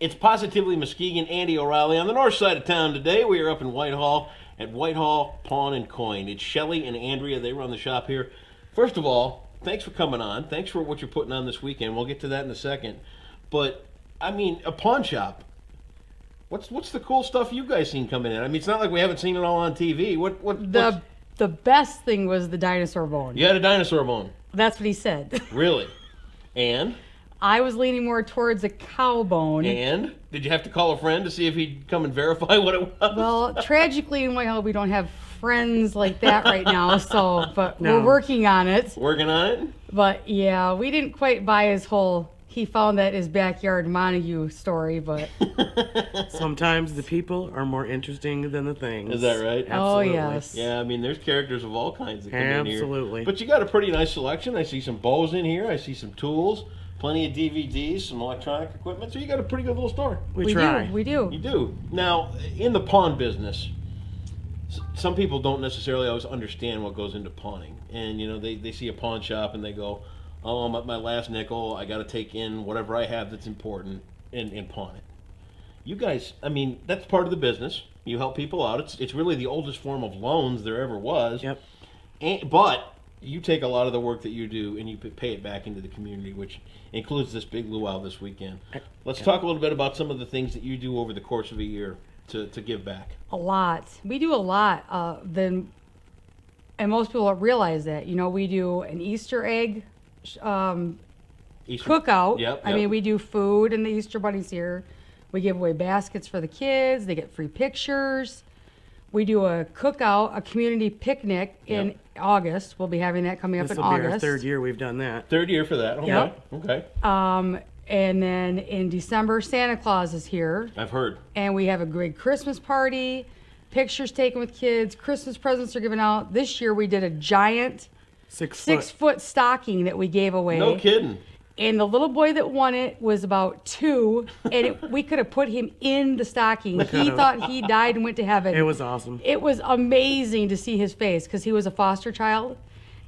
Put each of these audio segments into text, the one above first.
It's Positively Muskegon, Andy O'Reilly. On the north side of town today, we are up in Whitehall at Whitehall Pawn and Coin. It's Shelley and Andrea. They run the shop here. First of all, thanks for coming on. Thanks for what you're putting on this weekend. We'll get to that in a second. But, I mean, a pawn shop. What's the cool stuff you guys seen coming in? I mean, it's not like we haven't seen it all on TV. The best thing was the dinosaur bone. You had a dinosaur bone. That's what he said. Really? And? I was leaning more towards a cow bone. And? Did you have to call a friend to see if he'd come and verify what it was? Well, tragically in Whitehall, we don't have friends like that right now, but we're working on it. Working on it? But, yeah, we didn't quite buy his whole he found that his backyard Montague story, but... Sometimes the people are more interesting than the things. Is that right? Oh, yes. Yeah, I mean, there's characters of all kinds that come in here. Absolutely. But you got a pretty nice selection. I see some bows in here. I see some tools, plenty of DVDs, some electronic equipment. So you got a pretty good little store. We try. We do. You do. Now, in the pawn business, some people don't necessarily always understand what goes into pawning. And, you know, they see a pawn shop and they go, oh, I'm at my last nickel. I got to take in whatever I have that's important and pawn it. You guys, I mean, that's part of the business. You help people out. It's really the oldest form of loans there ever was. Yep. But you take a lot of the work that you do and you pay it back into the community, which includes this big luau this weekend. Let's talk a little bit about some of the things that you do over the course of a year to give back. A lot. We do a lot. And most people don't realize that. You know, we do an Easter egg cookout. Yep. I mean, we do food and the Easter bunnies here. We give away baskets for the kids. They get free pictures. We do a cookout, a community picnic in August. We'll be having that coming up in August. This will be our third year we've done that. Third year for that. Okay. Yep. Okay. And then in December, Santa Claus is here. I've heard. And we have a great Christmas party, pictures taken with kids, Christmas presents are given out. This year we did a giant 6-foot stocking that we gave away. No kidding. And the little boy that won it was about 2, and we could have put him in the stocking. He thought he died and went to heaven. It was awesome. It was amazing to see his face because he was a foster child,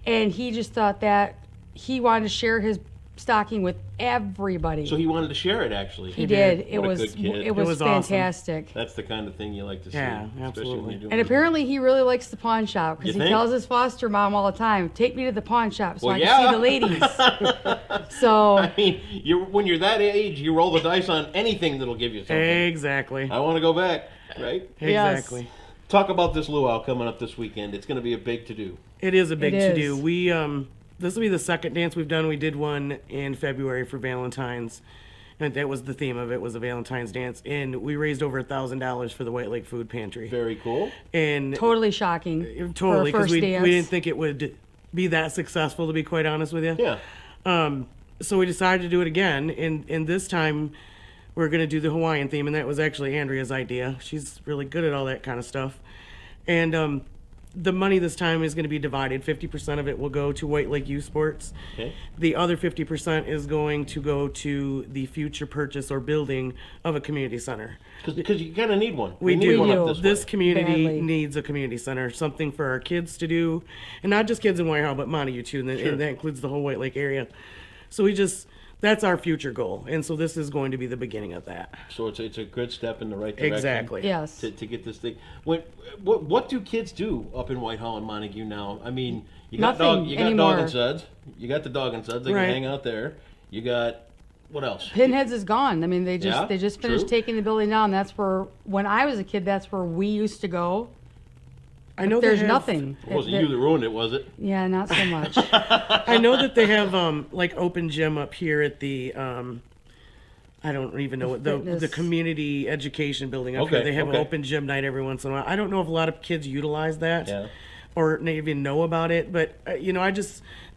and he just thought that he wanted to share his stocking with everybody. So he wanted to share it, actually. He did. What a good kid. It was Awesome. fantastic. That's the kind of thing you like to see. Yeah, especially absolutely. when you're doing And apparently he really likes the pawn shop because You he think? tells his foster mom all the time, take me to the pawn shop so Well, I yeah. can see the ladies. So I mean, when you're that age, you roll the dice on anything that'll give you something. Exactly. I want to go back, right? Exactly. Talk about this luau coming up this weekend. It's going to be a big to-do. It is a big It to-do. is. We this will be the second dance we've done. We did one in February for Valentine's, and that was the theme of it, was a Valentine's dance. And we raised over $1,000 for the White Lake Food Pantry. Very cool. And totally shocking. totally, for a because first we dance. didn't think it would be that successful, to be quite honest with you. Yeah. So we decided to do it again, and this time we're going to do the Hawaiian theme, and that was actually Andrea's idea. She's really good at all that kind of stuff. And the money this time is going to be divided. 50% of it will go to White Lake Youth Sports. Okay. The other 50% is going to go to the future purchase or building of a community center. Because you kind of need one. We need do. one up This way. community Badly. needs a community center, something for our kids to do, and not just kids in Whitehall, but Montague too, and that includes the whole White Lake area. So that's our future goal, and so this is going to be the beginning of that. So it's a good step in the right direction. Exactly. Yes. To get this thing. What do kids do up in Whitehall and Montague now? I mean, you got Nothing dog anymore. and suds. You got the dog and suds. They Right. can hang out there. You got what else? Pinheads is gone. I mean, they Yeah, just finished true. taking the building down. That's where, when I was a kid, that's where we used to go. I know There's they have, nothing. It wasn't you that ruined it, was it? Yeah, not so much. I know that they have like open gym up here at the I don't even know what the Fitness. community education building up Okay, here. They have okay. an open gym night every once in a while. I don't know if a lot of kids utilize that. Yeah. Or even know about it, but you know,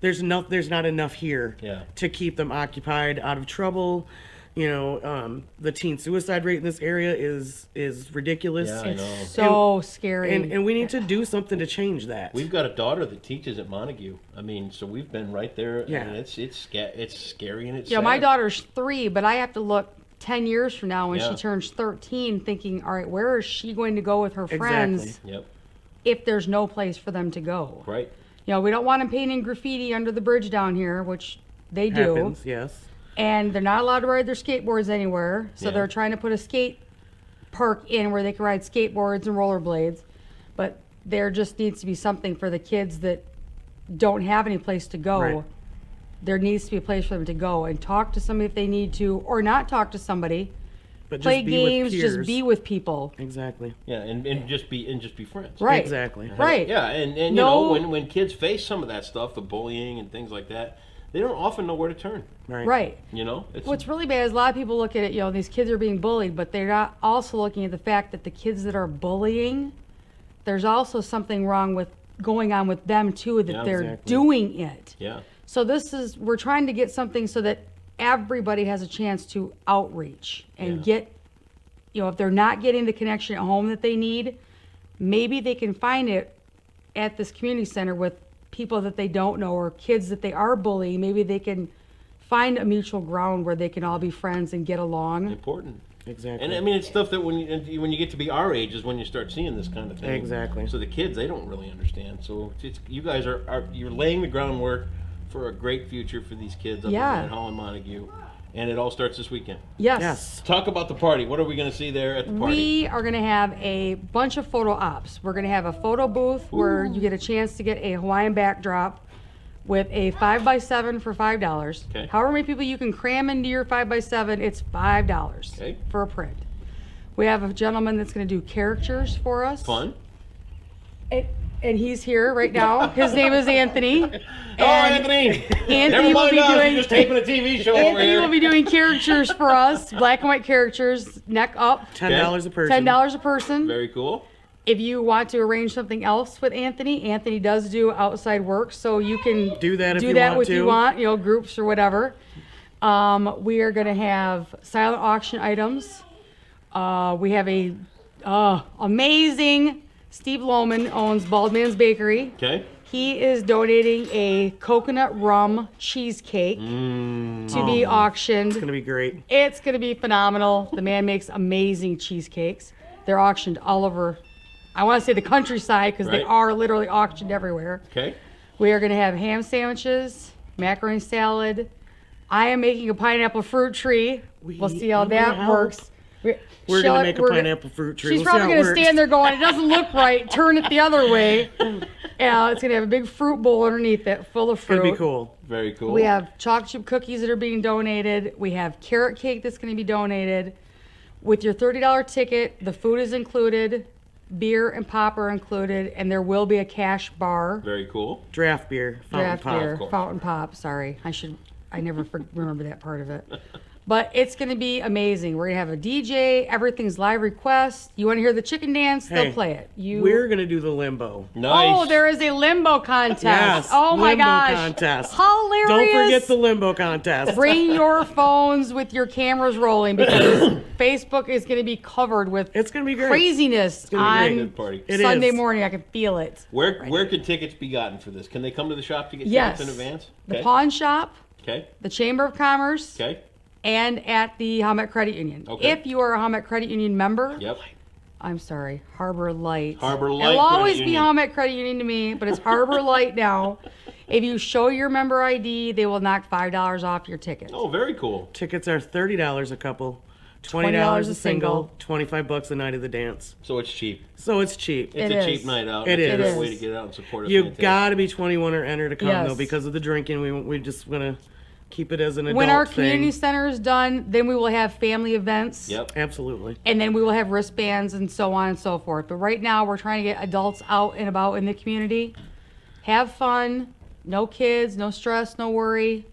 there's not enough here Yeah. to keep them occupied, out of trouble. You know, the teen suicide rate in this area is ridiculous. Yeah, I know. So scary. And we need to do something to change that. We've got a daughter that teaches at Montague. I mean, so we've been right there. Yeah. And it's scary and it's Yeah, my sad. daughter's 3, but I have to look 10 years from now when Yeah. she turns 13 thinking, all right, where is she going to go with her friends Exactly. Yep. if there's no place for them to go? Right. You know, we don't want them painting graffiti under the bridge down here, which they do. Happens, yes. And they're not allowed to ride their skateboards anywhere. So Yeah. they're trying to put a skate park in where they can ride skateboards and rollerblades. But there just needs to be something for the kids that don't have any place to go. Right. There needs to be a place for them to go and talk to somebody if they need to, or not talk to somebody. But Play just be games, with just peers. be with people. Exactly. Yeah, and just be friends. Right. Exactly. Right. Yeah, and you No- know, when kids face some of that stuff, the bullying and things like that, they don't often know where to turn. Right. Right. You know, it's What's really bad is a lot of people look at it, these kids are being bullied, but they're not also looking at the fact that the kids that are bullying, there's also something wrong with going on with them too, that Yeah, they're exactly. doing it. yeah. So we're trying to get something so that everybody has a chance to outreach and get, if they're not getting the connection at home that they need, maybe they can find it at this community center with people that they don't know or kids that they are bullying. Maybe they can find a mutual ground where they can all be friends and get along. Important. Exactly. And I mean, it's stuff that when you get to be our age is when you start seeing this kind of thing. Exactly. So the kids, they don't really understand. So you guys you're laying the groundwork for a great future for these kids up Yeah. in Whitehall and Montague, and it all starts this weekend. Yes. Talk about the party. What are we going to see there at the party? We are going to have a bunch of photo ops. We're going to have a photo booth where you get a chance to get a Hawaiian backdrop with a 5x7 for $5. Okay. However many people you can cram into your 5x7, it's $5 Okay. for a print. We have a gentleman that's going to do caricatures for us. Fun. And he's here right now. His name is Anthony. Oh, Anthony! Anthony Never will mind be us, doing you're just taping a TV show over Anthony here. will be doing caricatures for us, black and white caricatures, neck up, $10 a person. $10 a person. Very cool. If you want to arrange something else with Anthony, Anthony does do outside work, so you can Do that if do you that want if you to. want, groups or whatever. We are going to have silent auction items. We have a amazing. Steve Lohman owns Baldman's Bakery. Okay. He is donating a coconut rum cheesecake to be auctioned. It's going to be great. It's going to be phenomenal. The man makes amazing cheesecakes. They're auctioned all over, I want to say the countryside, because they Right. are literally auctioned everywhere. Okay. We are going to have ham sandwiches, macaroni salad. I am making a pineapple fruit tree. We'll see how I'm gonna that help. works. We're going to make a pineapple fruit tree. She's We'll see probably how it going to works. stand there going, it doesn't look right. Turn it the other way. It's going to have a big fruit bowl underneath it full of It's fruit. going to be cool. Very cool. We have chocolate chip cookies that are being donated. We have carrot cake that's going to be donated. With your $30 ticket, the food is included, beer and pop are included, and there will be a cash bar. Very cool. Draft beer. Fountain Draft pop. beer, course. fountain pop. Sorry, I never remember that part of it. But it's going to be amazing. We're going to have a DJ. Everything's live request. You want to hear the chicken dance? They'll Hey, play it. We're going to do the limbo. Nice. Oh, there is a limbo contest. Yes. Oh my limbo gosh. contest. Hilarious. Don't forget the limbo contest. Bring your phones with your cameras rolling because Facebook is going to be covered with It's going to be great. craziness gonna be on great. Good party. It Sunday is. morning. I can feel it. Where can tickets be gotten for this? Can they come to the shop to get Yes. tickets in advance? The Okay. pawn shop, Okay. the Chamber of Commerce, Okay. and at the Howmet Credit Union. Okay. If you are a Howmet Credit Union member, Yep. I'm sorry, Harbor Light. Harbor Light It'll always Credit be Union. Howmet Credit Union to me, but it's Harbor Light now. If you show your member ID, they will knock $5 off your ticket. Oh, very cool. Tickets are $30 a couple, $20 $20 a a single, single. $25 a night of the dance. So it's cheap. So it's cheap. It's It a is. cheap night out. It It's a is. great way to get out and support us. You got to be 21 or enter to come Yes. though, because of the drinking. We just want to keep it as an adult When our thing. community center is done, then we will have family events. Yep. Absolutely. And then we will have wristbands and so on and so forth. But right now, we're trying to get adults out and about in the community. Have fun. No kids, no stress, no worry.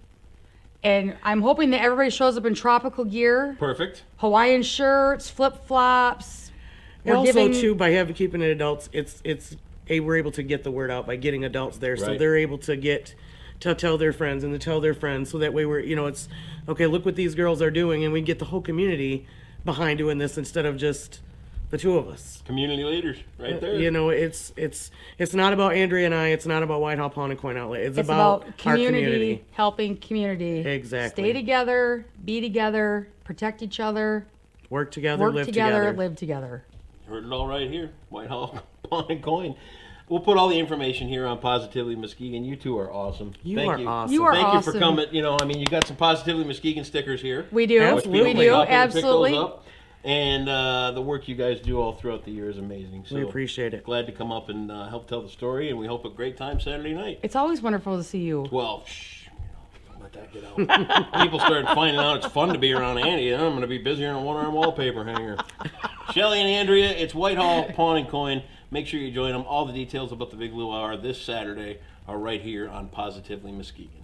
And I'm hoping that everybody shows up in tropical gear, Perfect. Hawaiian shirts, flip-flops. And We're also, giving- too, by keeping it adults, we're able to get the word out by getting adults there, so Right. they're able to tell their friends and to tell their friends, so that way it's okay. Look what these girls are doing, and we get the whole community behind doing this instead of just the two of us. Community leaders, right there. It's not about Andrea and I. It's not about Whitehall Pawn and Coin Outlet. It's about our community, helping community. Exactly. Stay together, be together, protect each other, Work together, work live together, together. live together. Heard it all right here. Whitehall Pawn and Coin. We'll put all the information here on Positively Muskegon. You two are awesome. You Thank are you. awesome. You are Thank you for awesome. coming. You know, I mean, you got some Positively Muskegon stickers here. We do. Absolutely. We People do. may hop in and pick those Absolutely. up. And the work you guys do all throughout the year is amazing. So We appreciate it. glad to come up and help tell the story, and we hope a great time Saturday night. It's always wonderful to see you. Well, shh, don't let that get out. People started finding out it's fun to be around Andy, and I'm going to be busier than a one-arm wallpaper hanger. Shelley and Andrea, it's Whitehall Pawn and Coin. Make sure you join them. All the details about the Big Luau this Saturday are right here on Positively Muskegon.